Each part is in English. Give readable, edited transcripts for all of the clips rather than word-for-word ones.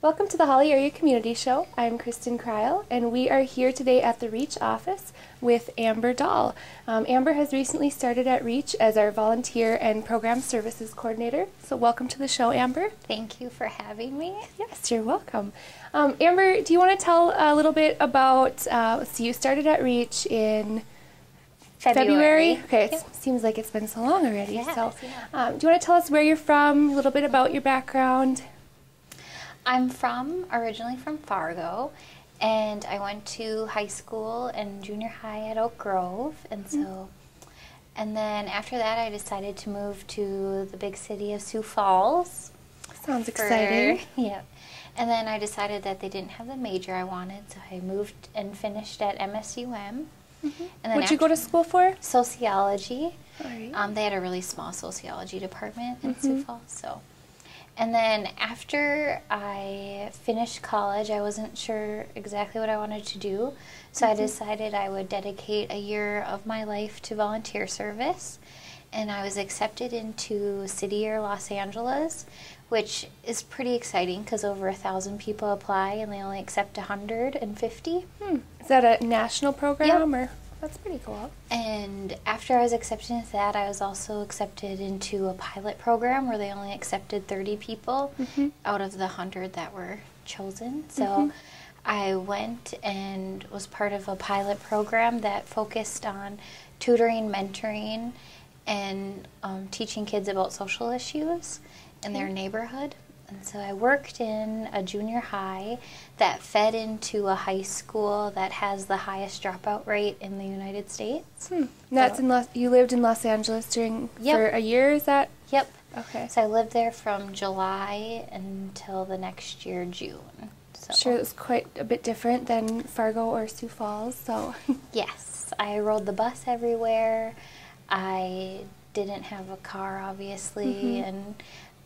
Welcome to the Hawley Area Community Show. I'm Kristen Kreil, and we are here today at the REACH office with Amber Dahl. Amber has recently started at REACH as our Volunteer and Program Services Coordinator. So welcome to the show, Amber. Thank you for having me. Yes, you're welcome. Amber, do you want to tell a little bit about, so you started at REACH in February? Okay, yep. It seems like it's been so long already. Yes, so, yeah. Do you want to tell us where you're from, a little bit about your background? I'm originally from Fargo, and I went to high school and junior high at Oak Grove, and and then after that I decided to move to the big city of Sioux Falls. Sounds exciting. Yeah. And then I decided that they didn't have the major I wanted, so I moved and finished at MSUM. And then what'd you go to school for? Sociology. All right. They had a really small sociology department in Sioux Falls, so. And then after I finished college, I wasn't sure exactly what I wanted to do, so I decided I would dedicate a year of my life to volunteer service. And I was accepted into City Year Los Angeles, which is pretty exciting because over 1,000 people apply and they only accept 150. Is that a national program? Yep. Or that's pretty cool. And after I was accepted into that, I was also accepted into a pilot program where they only accepted 30 people out of the 100 that were chosen. So I went and was part of a pilot program that focused on tutoring, mentoring, and teaching kids about social issues in their neighborhood. And so I worked in a junior high that fed into a high school that has the highest dropout rate in the United States. That's you lived in Los Angeles for a year, is that? Yep. Okay. So I lived there from July until the next year, June. So. Sure, it was quite a bit different than Fargo or Sioux Falls, so. Yes, I rode the bus everywhere. I didn't have a car, obviously, and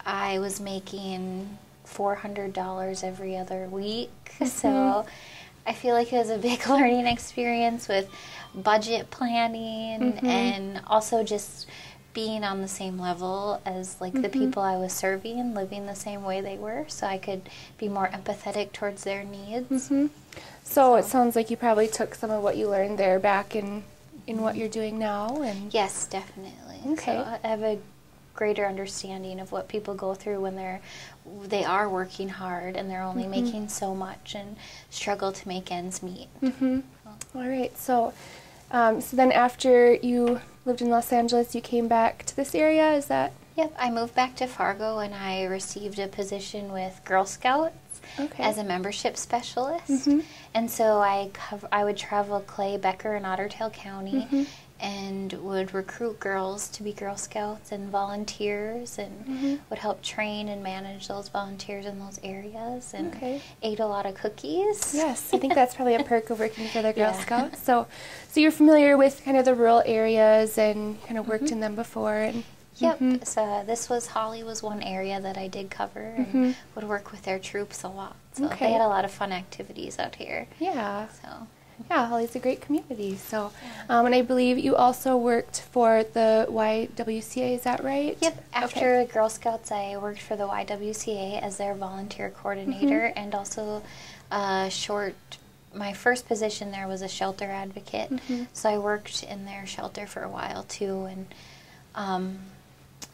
I was making $400 every other week, so I feel like it was a big learning experience with budget planning and also just being on the same level as like the people I was serving and living the same way they were, so I could be more empathetic towards their needs. So it sounds like you probably took some of what you learned there back in what you're doing now. And yes, definitely. Okay. So I have a greater understanding of what people go through when they are working hard and they're only making so much and struggle to make ends meet. All right. So, so then after you lived in Los Angeles, you came back to this area. Is that? Yep. I moved back to Fargo and I received a position with Girl Scouts as a membership specialist. And so I would travel Clay, Becker, and Otter Tail County. And would recruit girls to be Girl Scouts and volunteers and would help train and manage those volunteers in those areas and ate a lot of cookies. Yes, I think that's probably a perk of working for the Girl Scouts. So you're familiar with kind of the rural areas and kind of worked in them before. And Yep, so Hawley was one area that I did cover and would work with their troops a lot. So they had a lot of fun activities out here. Yeah. So. Yeah, Hawley's a great community. So, and I believe you also worked for the YWCA, is that right? Yep. After Girl Scouts, I worked for the YWCA as their volunteer coordinator and also my first position there was a shelter advocate. So I worked in their shelter for a while too and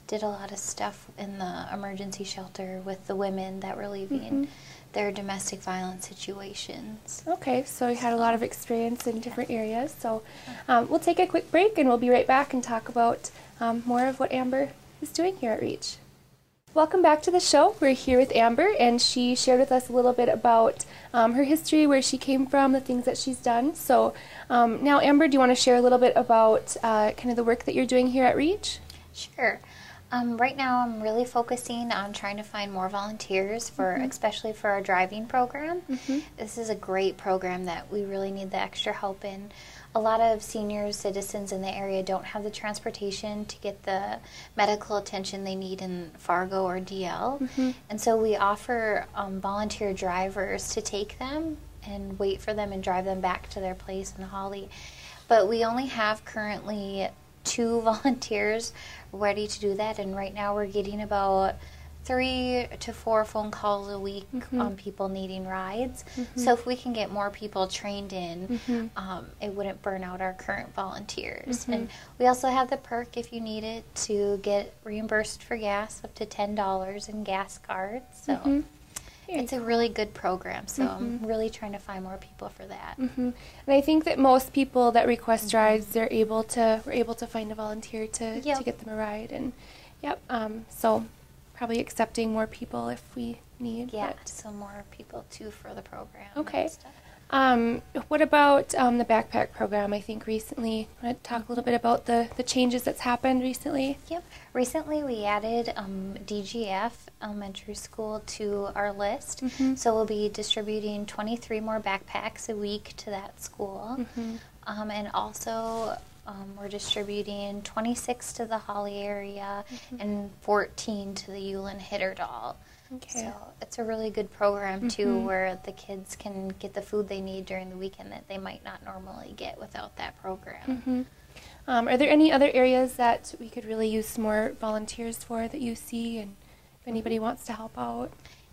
did a lot of stuff in the emergency shelter with the women that were leaving their domestic violence situations. Okay, so you had a lot of experience in different areas. So we'll take a quick break and we'll be right back and talk about more of what Amber is doing here at REACH. Welcome back to the show. We're here with Amber and she shared with us a little bit about her history, where she came from, the things that she's done. So now Amber, do you want to share a little bit about kind of the work that you're doing here at REACH? Sure. Right now I'm really focusing on trying to find more volunteers especially for our driving program. This is a great program that we really need the extra help in. A lot of senior citizens in the area don't have the transportation to get the medical attention they need in Fargo or DL. And so we offer volunteer drivers to take them and wait for them and drive them back to their place in Hawley. But we only have currently 2 volunteers ready to do that, and right now we're getting about 3 to 4 phone calls a week on people needing rides. So if we can get more people trained in, it wouldn't burn out our current volunteers. And we also have the perk, if you need it, to get reimbursed for gas up to $10 in gas cards. So it's a really good program. So I'm really trying to find more people for that. And I think that most people that request rides, we're able to find a volunteer to get them a ride. And so probably accepting more people if we need. Yeah, so more people too for the program. Okay. And stuff. What about the backpack program? I think recently, I want to talk a little bit about the changes that's happened recently. Yep. Recently we added DGF Elementary School to our list. So we'll be distributing 23 more backpacks a week to that school. And also we're distributing 26 to the Hawley area and 14 to the Ulen Hitterdal. Okay. So it's a really good program too, where the kids can get the food they need during the weekend that they might not normally get without that program. Are there any other areas that we could really use some more volunteers for that you see, and if anybody wants to help out?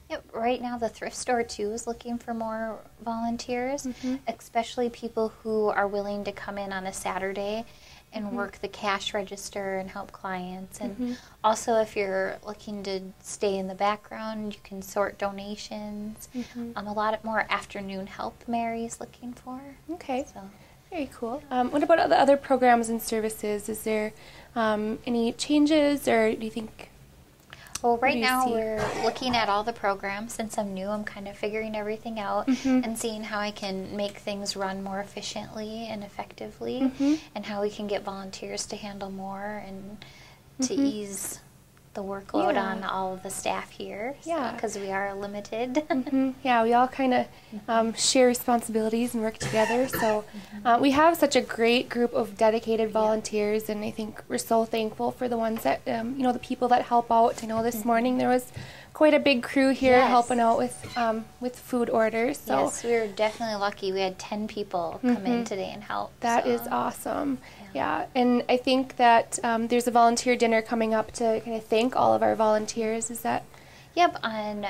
Yep, right now the thrift store too is looking for more volunteers, especially people who are willing to come in on a Saturday and work the cash register and help clients. And also if you're looking to stay in the background, you can sort donations. A lot more afternoon help Mary's looking for. Okay, so. Very cool. What about the other programs and services? Is there any changes, or do you think? Well, right now we're looking at all the programs. Since I'm new, I'm kind of figuring everything out and seeing how I can make things run more efficiently and effectively, and how we can get volunteers to handle more and to ease the workload on all of the staff here. Because we are limited. Yeah, we all kind of share responsibilities and work together. So we have such a great group of dedicated volunteers, and I think we're so thankful for the ones that, the people that help out. I know this morning there was quite a big crew here helping out with food orders. So yes, we were definitely lucky. We had 10 people come in today and help. That is awesome. Yeah, and I think that there's a volunteer dinner coming up to kind of thank all of our volunteers. Is that? Yep, on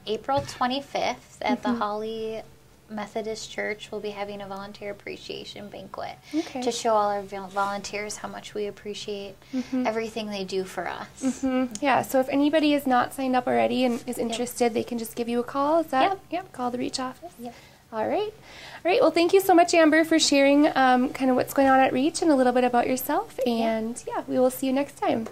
April 25th at the Hawley Methodist Church, we'll be having a volunteer appreciation banquet to show all our volunteers how much we appreciate everything they do for us. Yeah, so if anybody is not signed up already and is interested, they can just give you a call. Is that? Yep, call the Reach office. Yep. All right. Well, thank you so much, Amber, for sharing kind of what's going on at Reach and a little bit about yourself. And we will see you next time.